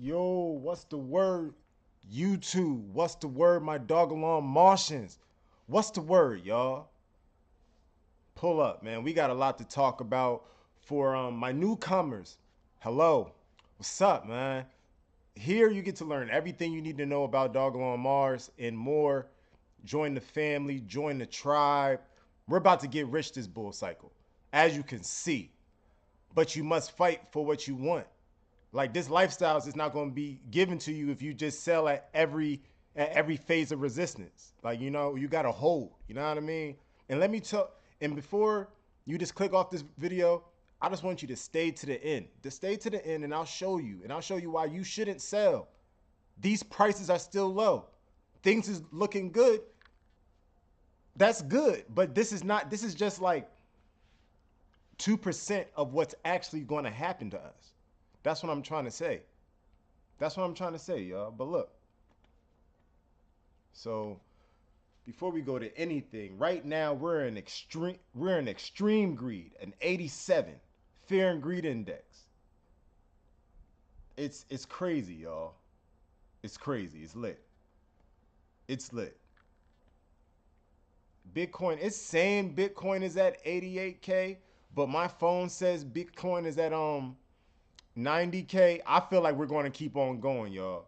Yo, what's the word? YouTube, what's the word, my Dogelon Martians? What's the word, y'all? Pull up, man. We got a lot to talk about for my newcomers. Hello. What's up, man? Here you get to learn everything you need to know about Dogelon Mars and more. Join the family, join the tribe. We're about to get rich this bull cycle, as you can see. But you must fight for what you want. Like this lifestyle is not going to be given to you if you just sell at every phase of resistance. Like, you got to hold. You know what I mean? And let me tell. And before you just click off this video, I just want you to stay to the end. To stay to the end, and I'll show you. And I'll show you why you shouldn't sell. These prices are still low. Things is looking good. That's good, but this is not. This is just like 2% of what's actually going to happen to us. That's what I'm trying to say. That's what I'm trying to say, y'all. But look. So before we go to anything, right now we're in extreme greed, an 87 fear and greed index. It's crazy, y'all. It's crazy. It's lit. It's lit. Bitcoin, it's saying Bitcoin is at 88K, but my phone says Bitcoin is at 90K. I feel like we're going to keep on going, y'all.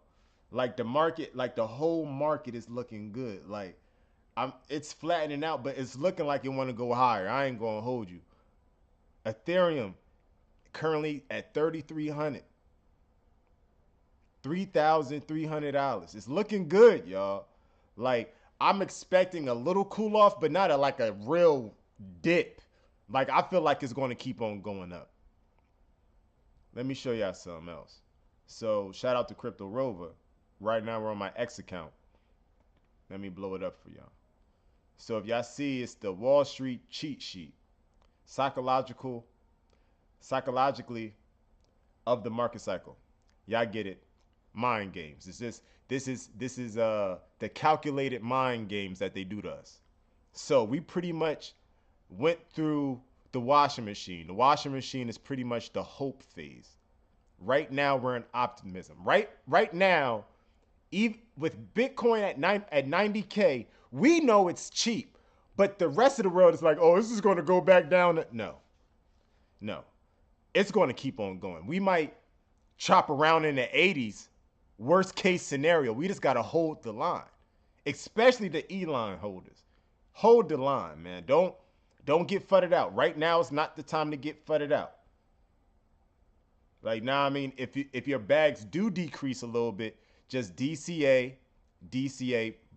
Like the market, like the whole market is looking good. Like it's flattening out, but it's looking like it want to go higher. I ain't going to hold you. Ethereum currently at 3,300. $3,300. It's looking good, y'all. Like I'm expecting a little cool off, but not like a real dip. Like I feel like it's going to keep on going up. Let me show y'all something else. So shout out to Crypto Rover. Right now we're on my X account. Let me blow it up for y'all. So if y'all see, it's the Wall Street cheat sheet. Psychologically of the market cycle. Y'all get it. Mind games. This is the calculated mind games that they do to us. So we pretty much went through the washing machine. The washing machine is pretty much the hope phase. Right now we're in optimism. Right now, even with Bitcoin at 90K, we know it's cheap, but the rest of the world is like, oh, this is going to go back down. No, it's going to keep on going. We might chop around in the 80s. Worst case scenario, we just got to hold the line, especially the E-line holders. Hold the line, man. Don't get fudded out. Right now is not the time to get fudded out. Like now, I mean, if your bags do decrease a little bit, just DCA,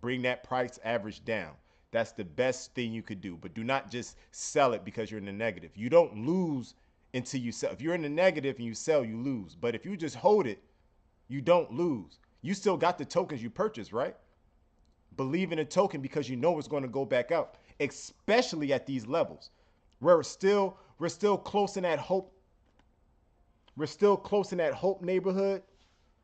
bring that price average down. That's the best thing you could do. But do not just sell it because you're in the negative. You don't lose until you sell. If you're in the negative and you sell, you lose. But if you just hold it, you don't lose. You still got the tokens you purchased, right? Believe in a token because you know it's going to go back up, especially at these levels. We're still close in that hope. We're still close in that hope neighborhood.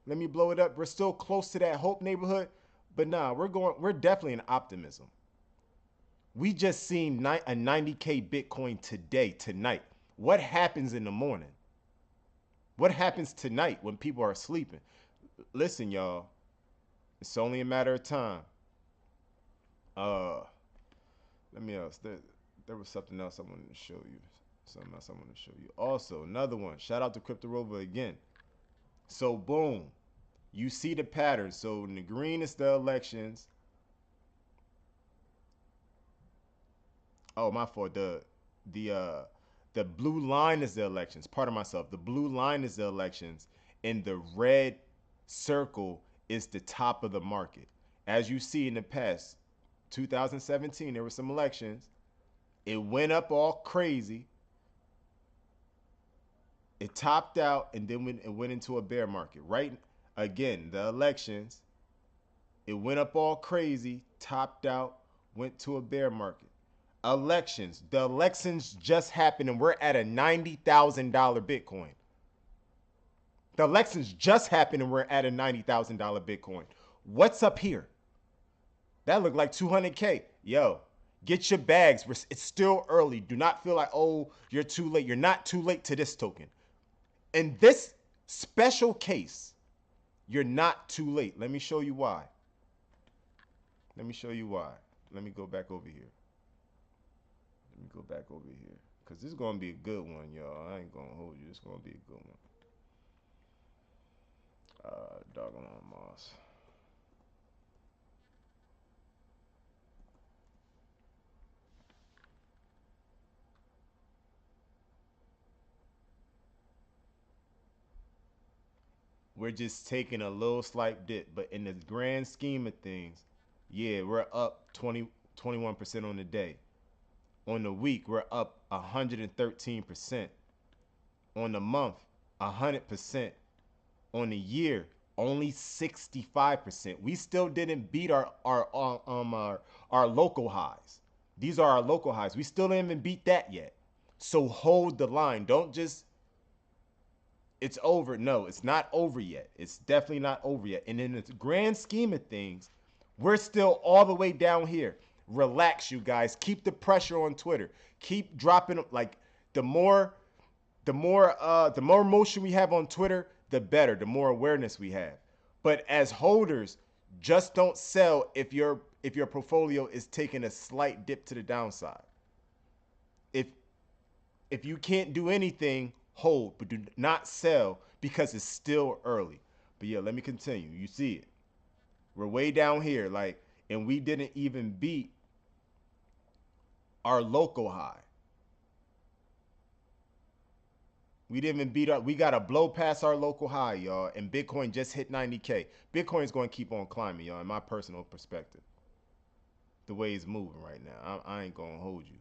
Let me blow it up. We're still close to that hope neighborhood, but nah, we're definitely in optimism. We just seen a 90K Bitcoin tonight. What happens in the morning? What happens tonight when people are sleeping? Listen, y'all, it's only a matter of time. Let me else. There was something else I wanted to show you. Also, another one. Shout out to Crypto Rover again. So boom, you see the pattern. So in the green is the elections. Oh, my fault. The blue line is the elections. Pardon myself. The blue line is the elections, and the red circle is the top of the market. As you see in the past, 2017, there were some elections. It went up all crazy. It topped out, and then it went into a bear market. Right? Again, the elections. It went up all crazy, topped out, went to a bear market. Elections. The elections just happened, and we're at a $90,000 Bitcoin. The elections just happened, and we're at a $90,000 Bitcoin. What's up here? That looked like 200K. Yo, get your bags. It's still early. Do not feel like, oh, you're too late. You're not too late to this token. In this special case, You're not too late. Let me show you why. Let me show you why. Let me go back over here. Let me go back over here. Because this is going to be a good one, y'all. I ain't going to hold you. It's going to be a good one. Dogelon Mars. We're just taking a little slight dip, but in the grand scheme of things, yeah, we're up 21% on the day. On the week, we're up 113%. On the month, 100%. On the year, only 65%. We still didn't beat our local highs. These are our local highs. We still didn't even beat that yet. So hold the line. Don't just it's over. No, it's not over yet. It's definitely not over yet. And in the grand scheme of things, we're still all the way down here. Relax, you guys. Keep the pressure on Twitter. Keep dropping like the more the more motion we have on Twitter, the better, the more awareness we have. But as holders, just don't sell if your portfolio is taking a slight dip to the downside. If if you can't do anything, hold, but do not sell because it's still early. But yeah, let me continue. You see it. We're way down here, like, and we didn't even beat our local high. We didn't even beat up. We got to blow past our local high, y'all. And Bitcoin just hit 90K. Bitcoin's going to keep on climbing, y'all, in my personal perspective. The way it's moving right now. I ain't going to hold you.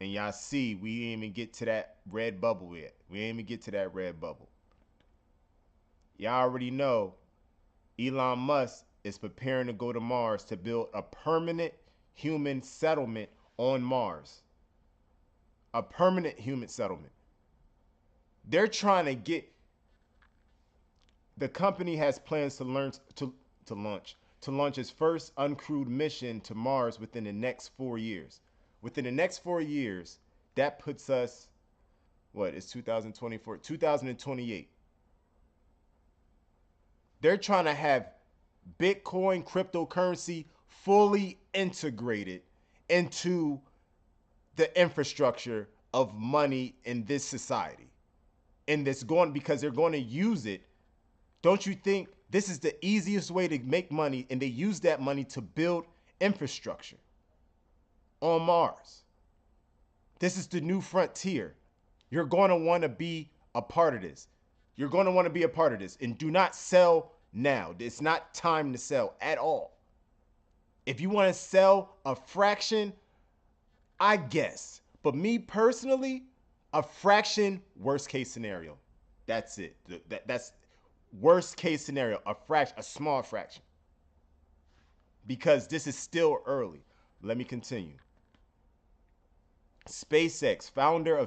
And y'all see, we didn't even get to that red bubble yet. We didn't even get to that red bubble. Y'all already know Elon Musk is preparing to go to Mars to build a permanent human settlement on Mars. A permanent human settlement. They're trying to get the company has plans to launch its first uncrewed mission to Mars within the next 4 years. Within the next 4 years, that puts us what is 2024, 2028. They're trying to have Bitcoin cryptocurrency fully integrated into the infrastructure of money in this society. And it's going because they're going to use it. Don't you think this is the easiest way to make money? And they use that money to build infrastructure on Mars. This is the new frontier. You're going to want to be a part of this. You're going to want to be a part of this. And do not sell now. It's not time to sell at all. If you want to sell a fraction, I guess. But me personally, a fraction, worst case scenario. That's it. That's worst case scenario, a fraction, a small fraction. Because this is still early. Let me continue. SpaceX founder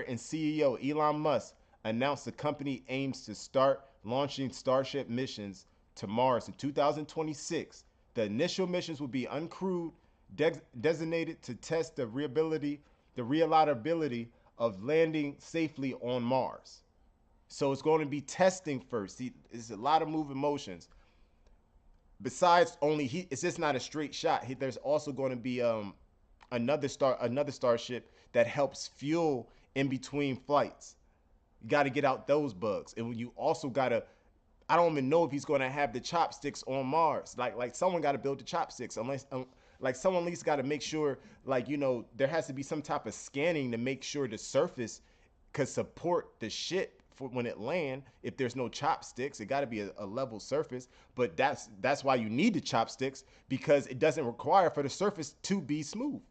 and CEO Elon Musk announced the company aims to start launching Starship missions to Mars in 2026. The initial missions will be uncrewed, designated to test the reliability of landing safely on Mars. So it's going to be testing first. There's a lot of moving motions. Besides, it's just not a straight shot. There's also going to be another starship that helps fuel in between flights. You got to get out those bugs, and you also got to. I don't even know if he's going to have the chopsticks on Mars. Like someone got to build the chopsticks, unless like someone at least got to make sure, like, there has to be some type of scanning to make sure the surface could support the shit for when it land. If there's no chopsticks, it got to be a level surface. But that's why you need the chopsticks, because it doesn't require for the surface to be smooth.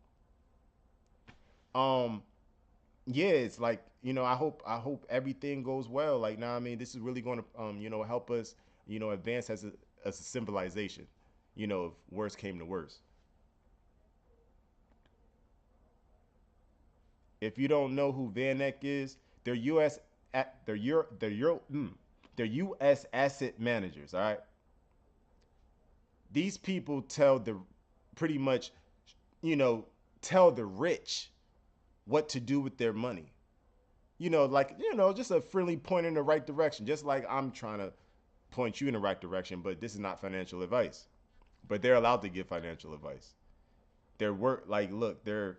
Yeah, it's like, I hope everything goes well. Like, now, I mean, this is really going to help us, advance as a civilization, if worse came to worse. If you don't know who VanEck is, they're US they're Euro, they're US asset managers, all right? These people pretty much, you know, tell the rich what to do with their money. like, just a friendly point in the right direction, just like I'm trying to point you in the right direction, but this is not financial advice. But they're allowed to give financial advice. They're work like look, they're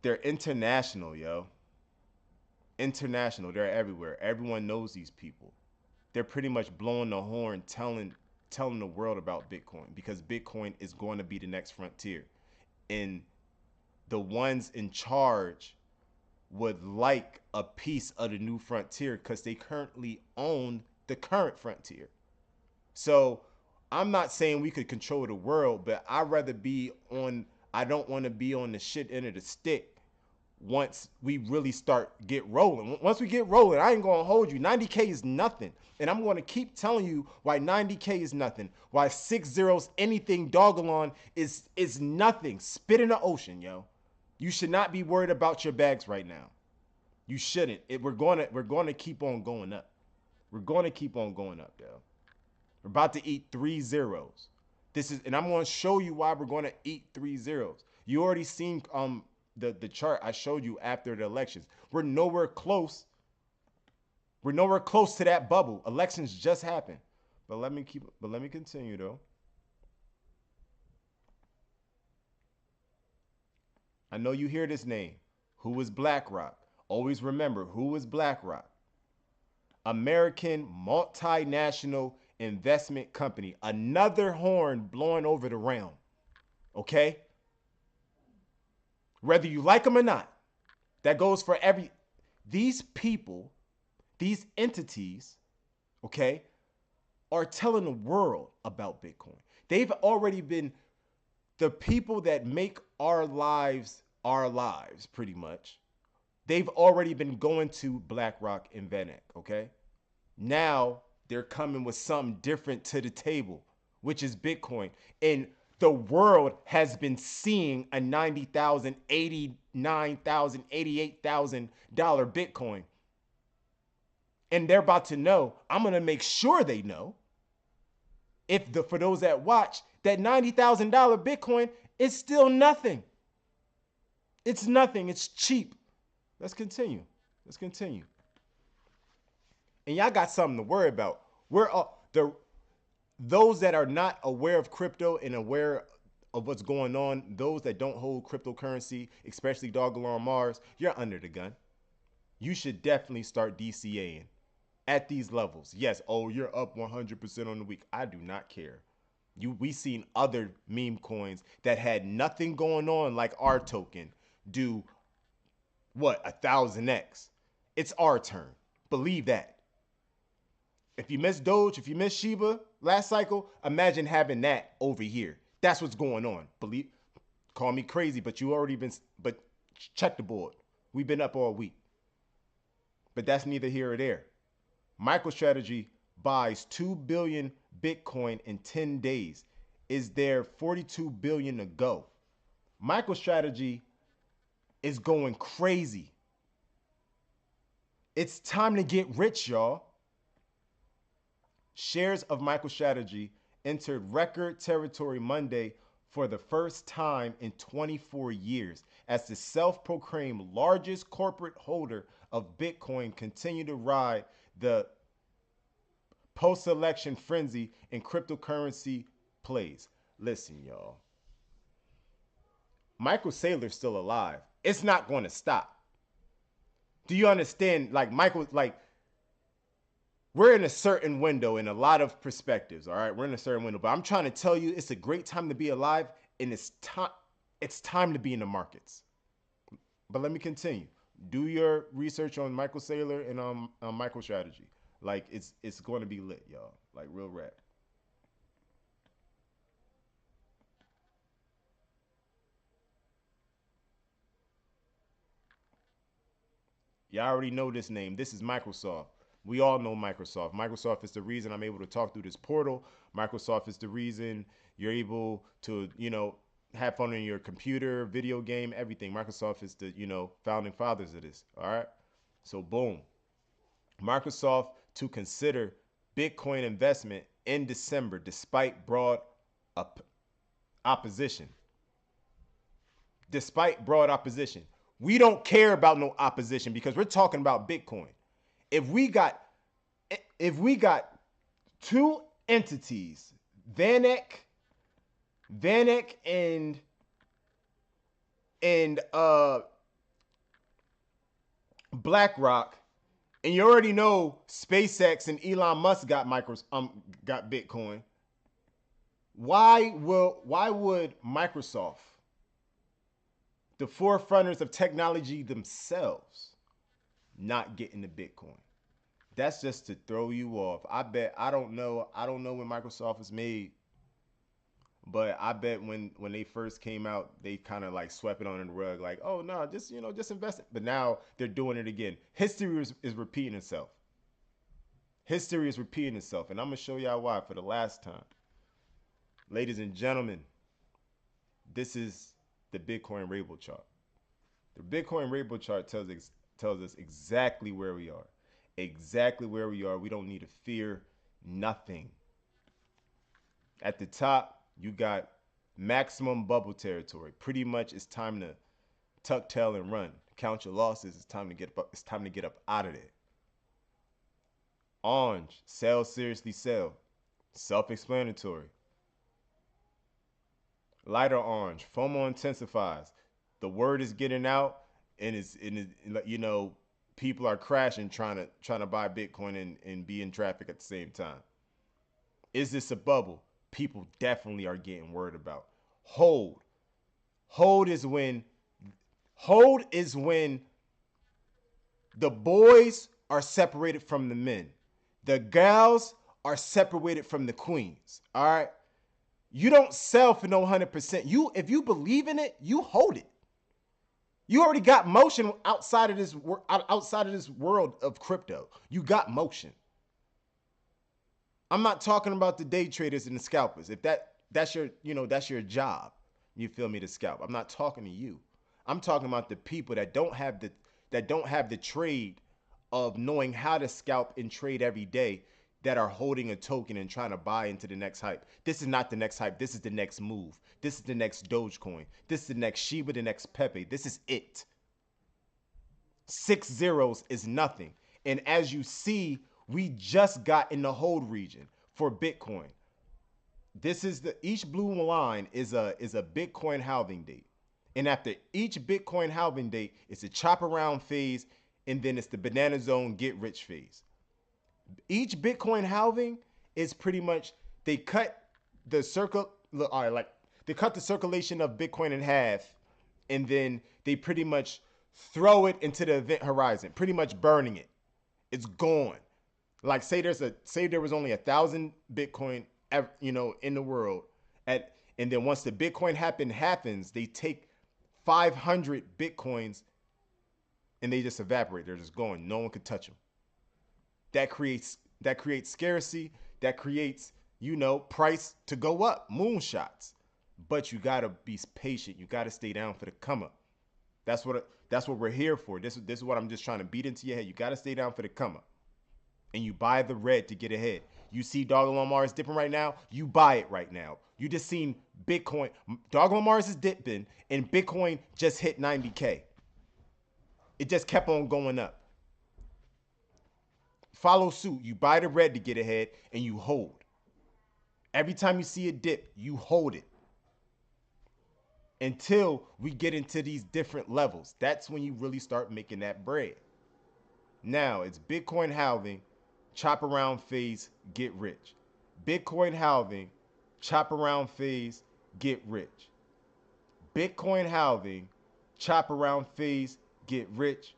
international, yo. International. They're everywhere. Everyone knows these people. They're pretty much blowing the horn, telling the world about Bitcoin because Bitcoin is going to be the next frontier. And the ones in charge would like a piece of the new frontier because they currently own the current frontier. So I'm not saying we could control the world, but I don't want to be on the shit end of the stick once we really start get rolling. Once we get rolling, I ain't gonna hold you. 90K is nothing. And I'm gonna keep telling you why 90K is nothing. Why 6 zeros anything Dogelon is nothing. Spit in the ocean, yo. You should not be worried about your bags right now. You shouldn't. We're gonna keep on going up. We're gonna keep on going up, yo. We're about to eat 3 zeros. And I'm gonna show you why we're gonna eat 3 zeros. You already seen the chart I showed you after the elections. We're nowhere close. We're nowhere close to that bubble. Elections just happened. But let me continue though. I know you hear this name. Who is BlackRock? Always remember who is BlackRock. American multinational investment company. Another horn blowing over the realm. Okay? Whether you like them or not. That goes for these people, these entities, okay, are telling the world about Bitcoin. They've already been the people that make our lives pretty much. They've already been going to BlackRock and VanEck, okay? Now they're coming with something different to the table, which is Bitcoin. And the world has been seeing a $90,000, $89,000, $88,000 Bitcoin. And they're about to know, I'm going to make sure they know, for those that watch, that $90,000 Bitcoin is still nothing. It's nothing. It's cheap. Let's continue. And y'all got something to worry about. Those that are not aware of crypto and aware of what's going on, those that don't hold cryptocurrency, especially Dogelon Mars, you're under the gun. You should definitely start DCAing at these levels. Yes, you're up 100% on the week. I do not care. We seen other meme coins that had nothing going on like our token do what, 1,000x. It's our turn. Believe that. If you miss Doge, if you miss Shiba last cycle, imagine having that over here. That's what's going on. Call me crazy, but check the board. We've been up all week. But that's neither here or there. MicroStrategy buys 2 billion Bitcoin in 10 days. Is there 42 billion to go? MicroStrategy is going crazy. It's time to get rich, y'all. Shares of MicroStrategy entered record territory Monday for the first time in 24 years as the self-proclaimed largest corporate holder of Bitcoin continue to ride the post-election frenzy in cryptocurrency plays. Listen, y'all. Michael Saylor's still alive. It's not going to stop. Do you understand? We're in a certain window in a lot of perspectives, all right? We're in a certain window, but I'm trying to tell you it's a great time to be alive, and it's time to be in the markets. But let me continue. Do your research on Michael Saylor and MicroStrategy. Like, it's going to be lit, y'all. Like, real rap. Y'all already know this name. This is Microsoft. We all know Microsoft. Microsoft is the reason I'm able to talk through this portal. Microsoft is the reason you're able to, have fun on your computer, video game, everything. Microsoft is the, founding fathers of this. All right. So boom. Microsoft to consider Bitcoin investment in December despite broad opposition. Despite broad opposition. We don't care about no opposition because we're talking about Bitcoin. If we got if we got two entities, Vanek, Vanek and BlackRock, and you already know SpaceX and Elon Musk got Bitcoin. Why would Microsoft, the forefronters of technology themselves, not get into Bitcoin? That's just to throw you off. I bet I don't know when Microsoft was made, but I bet when they first came out, they kind of like swept it under the rug, like, oh no, just just invest it. But now they're doing it again. History is repeating itself. History is repeating itself, and I'm gonna show y'all why for the last time. Ladies and gentlemen, this is the Bitcoin Rainbow chart. The Bitcoin Rainbow chart tells us exactly where we are. Exactly where we are. We don't need to fear nothing. At the top, you got maximum bubble territory. Pretty much it's time to tuck tail and run. Count your losses. It's time to get up. It's time to get up out of there. Orange, sell seriously, sell. Self-explanatory. Lighter orange, FOMO intensifies. The word is getting out, and people are crashing trying to buy Bitcoin and be in traffic at the same time. Is this a bubble? People definitely are getting worried about. Hold. Hold is when hold is when the boys are separated from the men. The gals are separated from the queens. All right? You don't sell for no 100%. If you believe in it, you hold it. You already got motion outside of this world of crypto. You got motion. I'm not talking about the day traders and the scalpers. If that's your job. You feel me, to scalp. I'm not talking to you. I'm talking about the people that don't have the trade of knowing how to scalp and trade every day, that are holding a token and trying to buy into the next hype. This is not the next hype. This is the next move. This is the next Dogecoin. This is the next Shiba, the next Pepe. This is it. 6 zeros is nothing. And as you see, we just got in the hold region for Bitcoin. Each blue line is a Bitcoin halving date. And after each Bitcoin halving date, it's a chop around phase, and then it's the banana zone get rich phase. Each Bitcoin halving is pretty much, they cut the circle, all right, like they cut the circulation of Bitcoin in half, and then they pretty much throw it into the event horizon, pretty much burning it. It's gone. Like say there was only 1,000 Bitcoin, in the world, and then once the Bitcoin happens, they take 500 Bitcoins and they just evaporate. They're just gone. No one could touch them. That creates scarcity. That creates price to go up. Moonshots. But you gotta be patient. You gotta stay down for the come up. That's what we're here for. This is what I'm just trying to beat into your head. You gotta stay down for the come up, and you buy the red to get ahead. You see Dogelon Mars dipping right now, you buy it right now. You just seen Bitcoin. Dogelon Mars is dipping, and Bitcoin just hit 90K. It just kept on going up. Follow suit. You buy the red to get ahead, and you hold. Every time you see a dip, you hold it until we get into these different levels. That's when you really start making that bread. Now it's Bitcoin halving, chop around phase, get rich. Bitcoin halving, chop around phase, get rich. Bitcoin halving, chop around phase, get rich.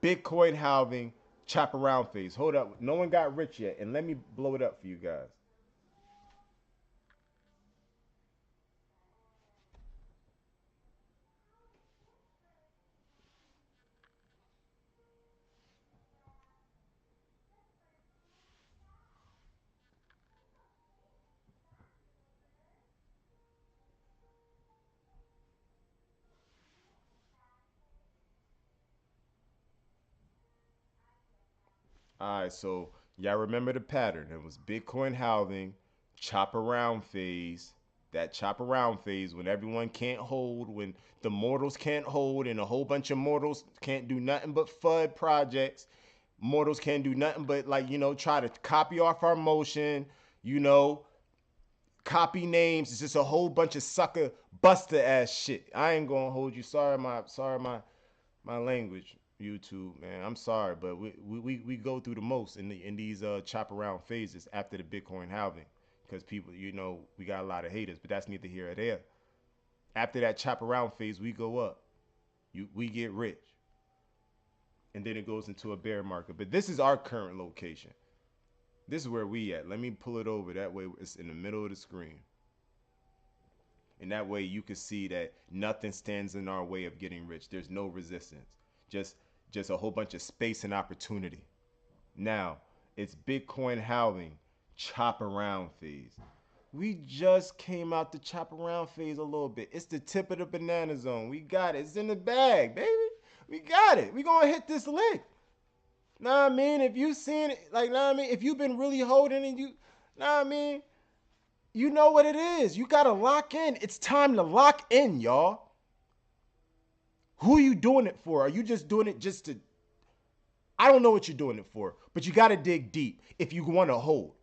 Bitcoin halving, chop around phase. Hold up, no one got rich yet, and let me blow it up for you guys. All right, so y'all remember the pattern. It was Bitcoin halving, chop around phase, That chop around phase when everyone can't hold, when the mortals can't hold, and a whole bunch of mortals can't do nothing but FUD projects. Mortals can't do nothing but, like, try to copy off our motion, you know, copy names. It's just a whole bunch of sucker buster ass shit. I ain't gonna hold you. Sorry my language, YouTube, man. I'm sorry, but we go through the most in these chop around phases after the Bitcoin halving, because people, we got a lot of haters, but that's neither here or there. After that chop around phase, we go up. We get rich, and then it goes into a bear market. But this is our current location. This is where we at. Let me pull it over. That way it's in the middle of the screen. And that way you can see that nothing stands in our way of getting rich. There's no resistance. Just a whole bunch of space and opportunity. Now, it's Bitcoin halving, chop around phase. We just came out the chop around phase a little bit. It's the tip of the banana zone. We got it. It's in the bag, baby. We got it. We gonna hit this lick. Know what I mean? If you seen it, like, know what I mean? If you've been really holding and know what I mean? You know what it is. You gotta lock in. It's time to lock in, y'all. Who are you doing it for? Are you just doing it just to... I don't know what you're doing it for, but you gotta dig deep if you wanna hold.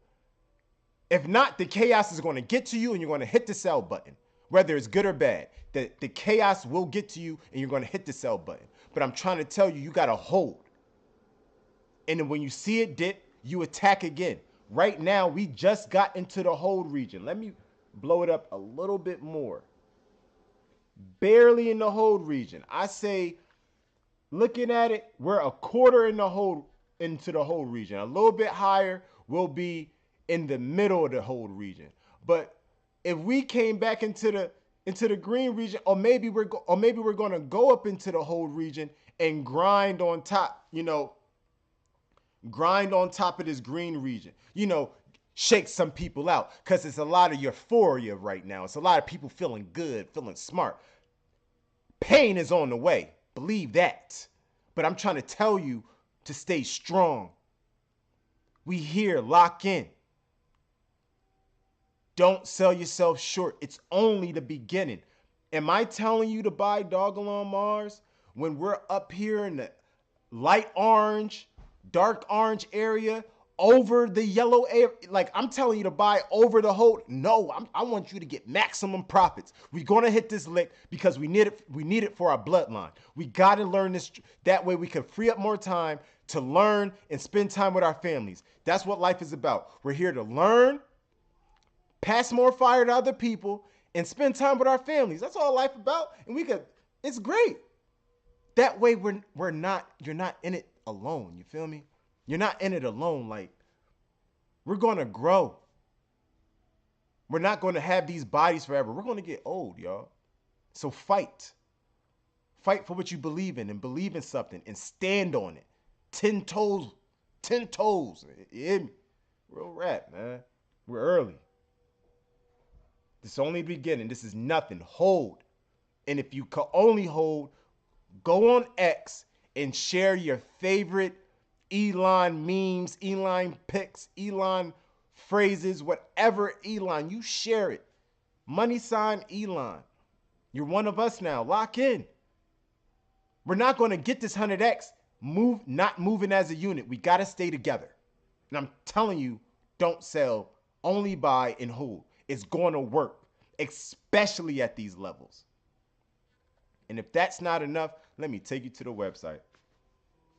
If not, the chaos is gonna get to you and you're gonna hit the sell button. Whether it's good or bad, the chaos will get to you and you're gonna hit the sell button. But I'm trying to tell you, you gotta hold. And then when you see it dip, you attack again. Right now, we just got into the hold region. Let me blow it up a little bit more. Barely in the hold region. I say, looking at it, we're a quarter into the hold region. A little bit higher, we'll be in the middle of the hold region. But if we came back into the green region, or maybe we're going to go up into the hold region and grind on top, grind on top of this green region, shake some people out, because it's a lot of euphoria right now. It's a lot of people feeling good, feeling smart. Pain is on the way, believe that. But I'm trying to tell you to stay strong. We here, lock in. Don't sell yourself short. It's only the beginning. Am I telling you to buy Dogelon Mars when we're up here in the light orange, dark orange area, over the yellow area? Like, I'm telling you to buy over the hold. No, I want you to get maximum profits. We're gonna hit this lick because we need it for our bloodline. We gotta learn this. That way we can free up more time to learn and spend time with our families. That's what life is about. We're here to learn, pass more fire to other people, and spend time with our families. That's all life about. And it's great. That way you're not in it alone. You feel me? You're not in it alone. Like, we're going to grow. We're not going to have these bodies forever. We're going to get old, y'all. So fight. Fight for what you believe in, and believe in something and stand on it. 10 toes. 10 toes. You hear me? Real rap, man. We're early. This is only the beginning. This is nothing. Hold. And if you can only hold, go on X and share your favorite Elon memes, Elon pics, Elon phrases, whatever Elon. You share it. Money sign Elon. You're one of us now. Lock in. We're not going to get this 100X not moving as a unit. We got to stay together. And I'm telling you, don't sell. Only buy and hold. It's going to work, especially at these levels. And if that's not enough, let me take you to the website.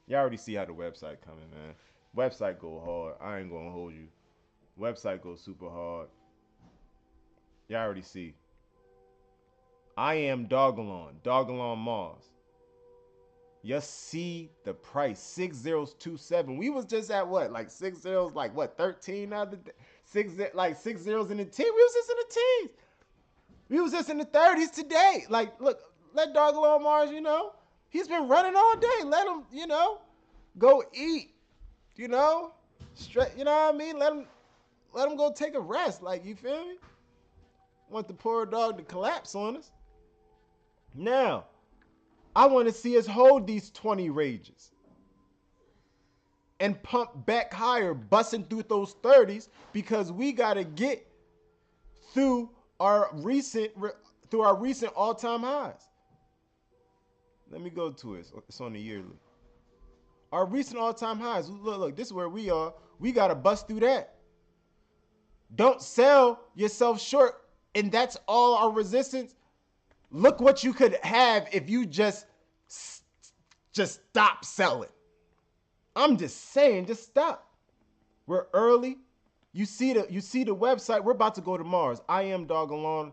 You already see how the website coming, man. Website go hard. I ain't gonna hold you. Website goes super hard. You already see. I am Dogelon Mars. You see the price, 6027. We was just at what, like 6 zeros, like what, 13 other day? 6 zeros in the teens. We was just in the teens. We was just in the 30s today. Like, look, let Dogelon Mars, he's been running all day. Let him, go eat, straight, you know what I mean? Let him go take a rest. Like, you feel me? Want the poor dog to collapse on us. Now, I want to see us hold these 20 rages and pump back higher, busting through those 30s, because we got to get through our recent through our recent all-time highs. Let me go to it. It's on the yearly. Our recent all-time highs. Look, this is where we are. We gotta bust through that. Don't sell yourself short, and that's all our resistance. Look what you could have if you just stop selling. I'm just saying, just stop. We're early. You see the website. We're about to go to Mars. I am Dogelon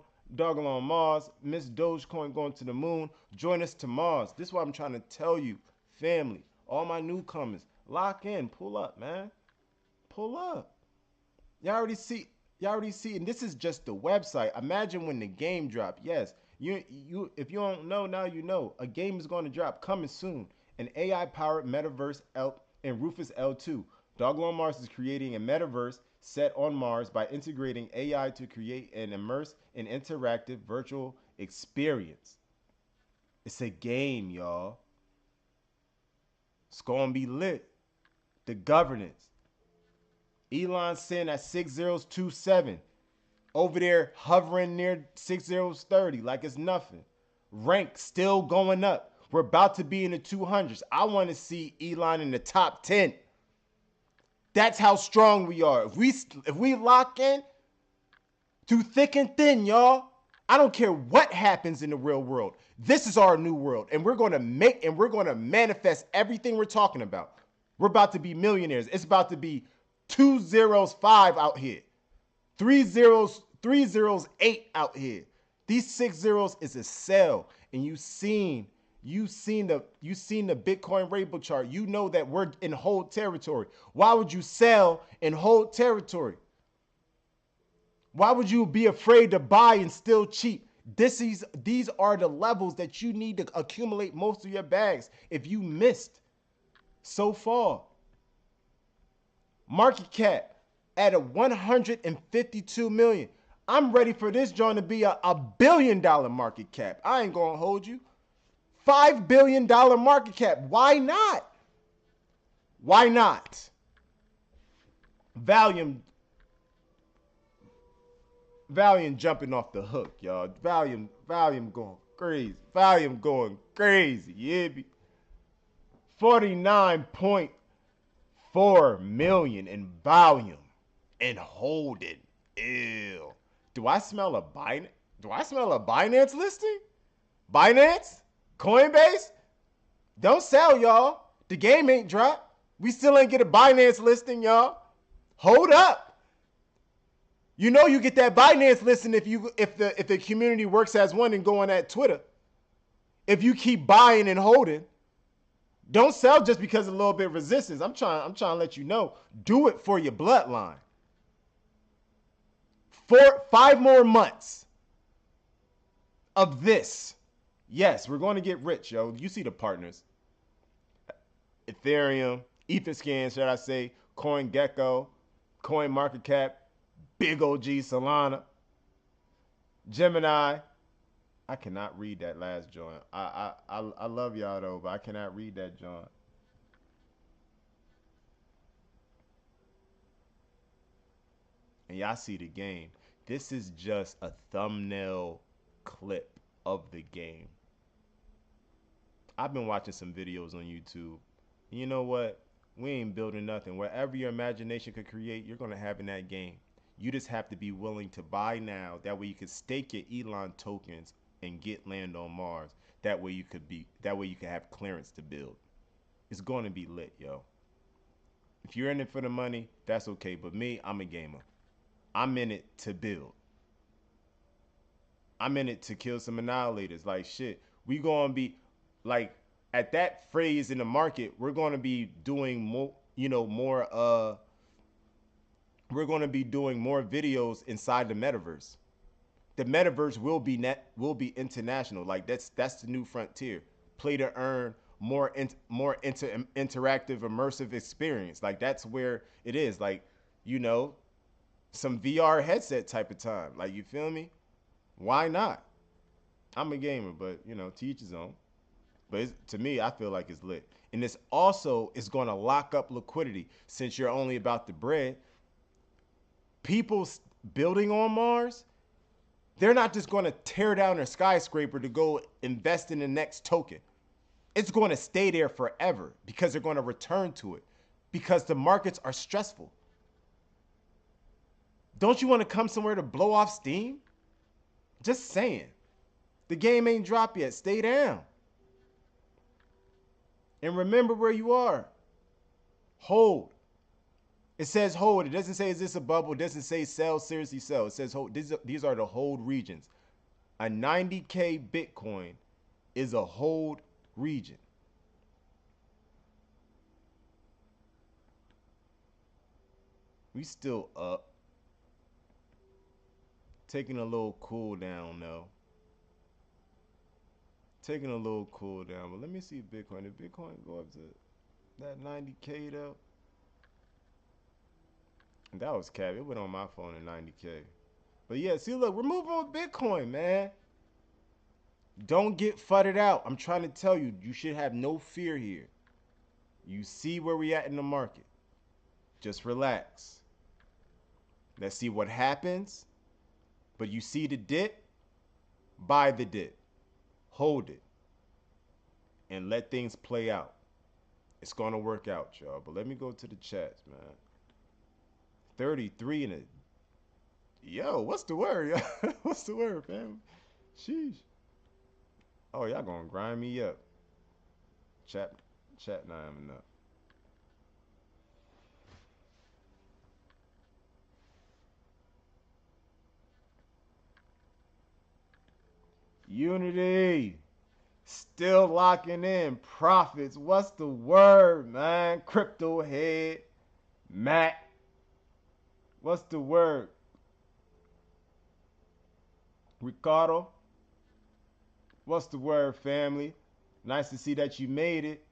Mars. Miss Dogecoin going to the moon. Join us to Mars. This is what I'm trying to tell you, family. All my newcomers, lock in, pull up, man. Pull up. Y'all already see, and this is just the website. Imagine when the game drop. Yes, you if you don't know, now you know. A game is going to drop coming soon. An AI-powered metaverse and Rufus L2. Dogelon Mars is creating a metaverse set on Mars by integrating AI to create an immersive and interactive virtual experience. It's a game, y'all. It's gonna be lit. The governance. Elon sent at 6027. Over there hovering near 6030 like it's nothing. Rank still going up. We're about to be in the 200s. I want to see Elon in the top 10. That's how strong we are. If we lock in through thick and thin, y'all, I don't care what happens in the real world. This is our new world, and we're going to manifest everything we're talking about. We're about to be millionaires. It's about to be 205 out here. 308 out here. These 60 is a sell, and you seen the Bitcoin rainbow chart. You know that we're in hold territory. Why would you sell in hold territory? Why would you be afraid to buy and still cheap? These are the levels that you need to accumulate most of your bags if you missed so far. Market cap at a 152 million. I'm ready for this joint to be a $1 billion market cap. I ain't gonna hold you. $5 billion market cap. Why not? Why not? Valium jumping off the hook, y'all. Valium going crazy. Valium going crazy. You hear me? 49.4 million in volume and holding. Ew. Do I smell a Binance listing? Binance? Coinbase? Don't sell, y'all. The game ain't dropped. We still ain't get a Binance listing, y'all. Hold up. You know you get that Binance listing if the community works as one and go on at Twitter. If you keep buying and holding, don't sell just because of a little bit of resistance. I'm trying to let you know. Do it for your bloodline. 5 more months of this. Yes, we're going to get rich, yo. You see the partners. Ethereum, Etherscan, should I say, CoinGecko, CoinMarketCap, Big OG Solana, Gemini. I cannot read that last joint. I love y'all though, but I cannot read that joint. And y'all see the game. This is just a thumbnail clip of the game. I've been watching some videos on YouTube. You know what? We ain't building nothing. Wherever your imagination could create, you're going to have in that game. You just have to be willing to buy now. That way you can stake your Elon tokens and get land on Mars. That way you could have clearance to build. It's going to be lit, yo. If you're in it for the money, that's okay. But me, I'm a gamer. I'm in it to build. I'm in it to kill some annihilators. Like shit. We gonna be like at that phrase in the market, we're gonna be doing more, we're gonna be doing more videos inside the metaverse. The metaverse will be international. Like that's the new frontier. Play to earn, more interactive, immersive experience. Like that's where it is. Like, some VR headset type of time. Like, you feel me? Why not? I'm a gamer, but to each his own. But to me, I feel like it's lit. And this also is going to lock up liquidity since you're only about the bread. People building on Mars, They're not just going to tear down their skyscraper to go invest in the next token. It's going to stay there forever because they're going to return to it because the markets are stressful. Don't you want to come somewhere to blow off steam? Just saying. The game ain't dropped yet. Stay down. And remember where you are. Hold. It says hold. It doesn't say is this a bubble. It doesn't say sell, seriously sell. It says hold. These are the hold regions. A 90K Bitcoin is a hold region. We still up. Taking a little cool down though. Taking a little cool down. But let me see Bitcoin. If Bitcoin go up to that 90K though. That was cap. It went on my phone at 90K. But yeah, see, look, we're moving with Bitcoin, man. Don't get fudded out. I'm trying to tell you, you should have no fear here. You see where we at in the market. Just relax. Let's see what happens. But you see the dip, buy the dip. Hold it. And let things play out. It's going to work out, y'all. But let me go to the chats, man. 33 and a... Yo, what's the word? What's the word, fam? Sheesh. Oh, y'all gonna grind me up. Chat not having enough. Unity. Still locking in. Profits. What's the word, man? Crypto head. Mac. What's the word? Ricardo. What's the word, family? Nice to see that you made it.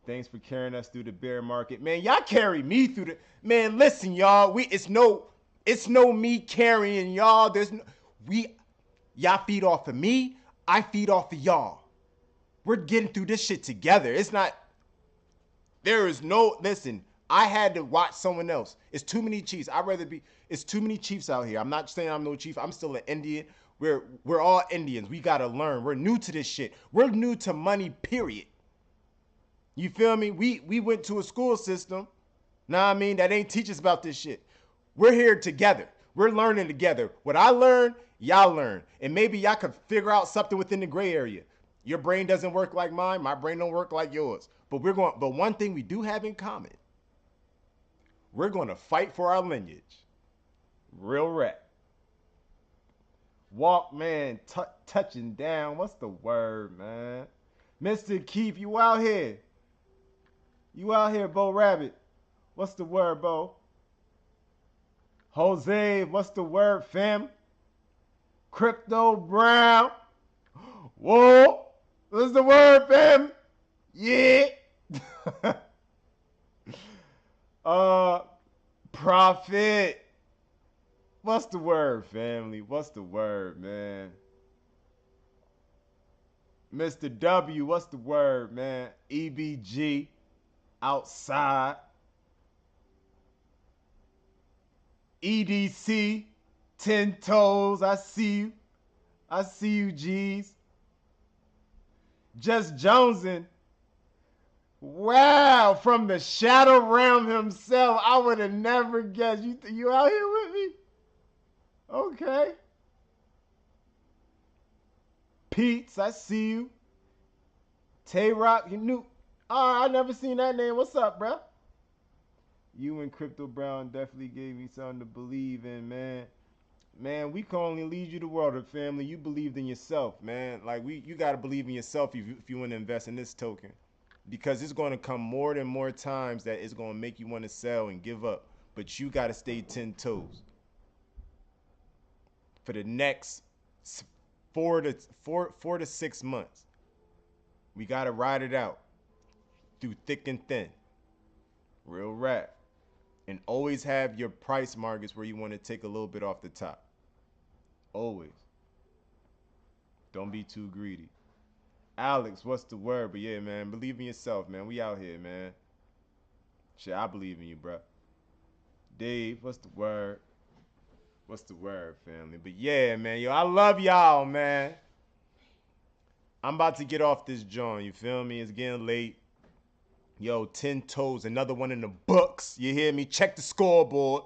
Thanks for carrying us through the bear market. Man, y'all carry me through the... Man, listen, y'all. It's no me carrying y'all. Y'all feed off of me. I feed off of y'all. We're getting through this shit together. It's not... There is no... Listen, I had to watch someone else. It's too many chiefs. I'd rather be... It's too many chiefs out here. I'm not saying I'm no chief. I'm still an Indian. We're all Indians. We got to learn. We're new to this shit. We're new to money, period. You feel me? We went to a school system, know what I mean, that ain't teach us about this shit. We're here together. We're learning together. What I learned, y'all learn. And maybe y'all could figure out something within the gray area. Your brain doesn't work like mine. My brain don't work like yours. But one thing we do have in common. We're going to fight for our lineage. Real rap. Walkman touching down. What's the word, man? Mr. Keith, you out here. You out here, Bo Rabbit. What's the word, Bo? Jose, what's the word, fam? Crypto Brown. Whoa. What's the word, fam? Yeah. Profit. What's the word, family? What's the word, man? Mr. W, what's the word, man? EBG, outside. EDC, 10 toes, I see you. I see you, G's. Just Jonesing. Wow, from the shadow realm himself, I would have never guessed. You out here with me? Okay. Pete's, I see you. Tay-Rock, you knew. Oh, I never seen that name. What's up, bro? You and Crypto Brown definitely gave me something to believe in, man. Man, we can only lead you the world, family. You believed in yourself, man. Like, you got to believe in yourself if you want to invest in this token. Because it's going to come more and more times that it's going to make you want to sell and give up. But you got to stay 10 toes. For the next 4 to 6 months. We got to ride it out through thick and thin. Real rap. And always have your price markets where you want to take a little bit off the top. Always. Don't be too greedy. Alex, what's the word? But yeah, man, believe in yourself, man. We out here, man. Shit, I believe in you, bro. Dave, what's the word? What's the word, family? But yeah, man, yo, I love y'all, man. I'm about to get off this joint. You feel me? It's getting late. Yo, 10 toes, another one in the books. You hear me? Check the scoreboard.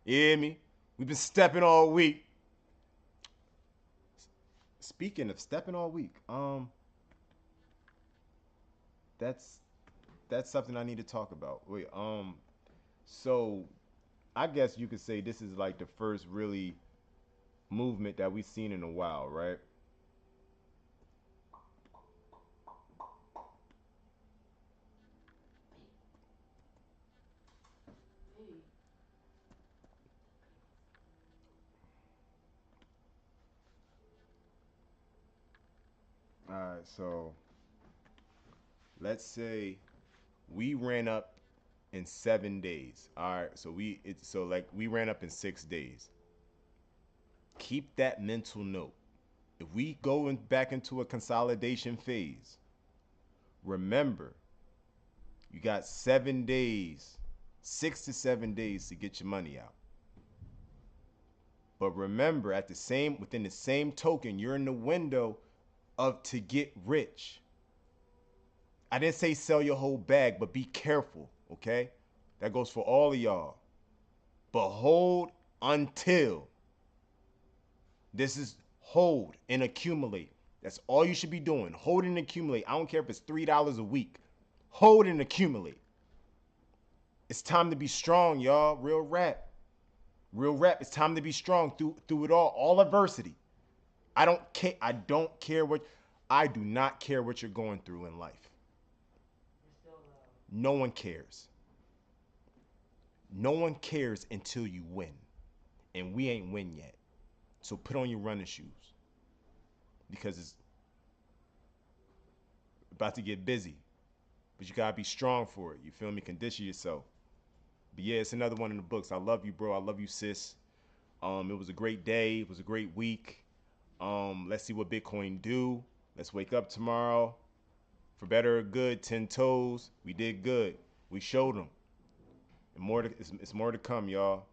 You hear me? We've been stepping all week. Speaking of stepping all week, that's that's something I need to talk about. Wait, so I guess you could say this is like the first really movement that we've seen in a while, right? All right, so let's say we ran up in 7 days. All right, so we ran up in 6 days. Keep that mental note. If we go back into a consolidation phase, remember you got 7 days, 6 to 7 days to get your money out. But remember, within the same token, you're in the window of to get rich. I didn't say sell your whole bag, but be careful, okay? That goes for all of y'all. But hold until. This is hold and accumulate. That's all you should be doing. Hold and accumulate. I don't care if it's $3 a week. Hold and accumulate. It's time to be strong, y'all. Real rap. Real rap. It's time to be strong through it all adversity. I don't care. I do not care what you're going through in life. No one cares. No one cares until you win. And we ain't win yet. So put on your running shoes. Because it's about to get busy. But you gotta be strong for it. You feel me? Condition yourself. But yeah, it's another one in the books. I love you, bro. I love you, sis. It was a great day. It was a great week. Let's see what Bitcoin do. Let's wake up tomorrow. For better or good, 10 toes. We did good. We showed them. And it's more to come, y'all.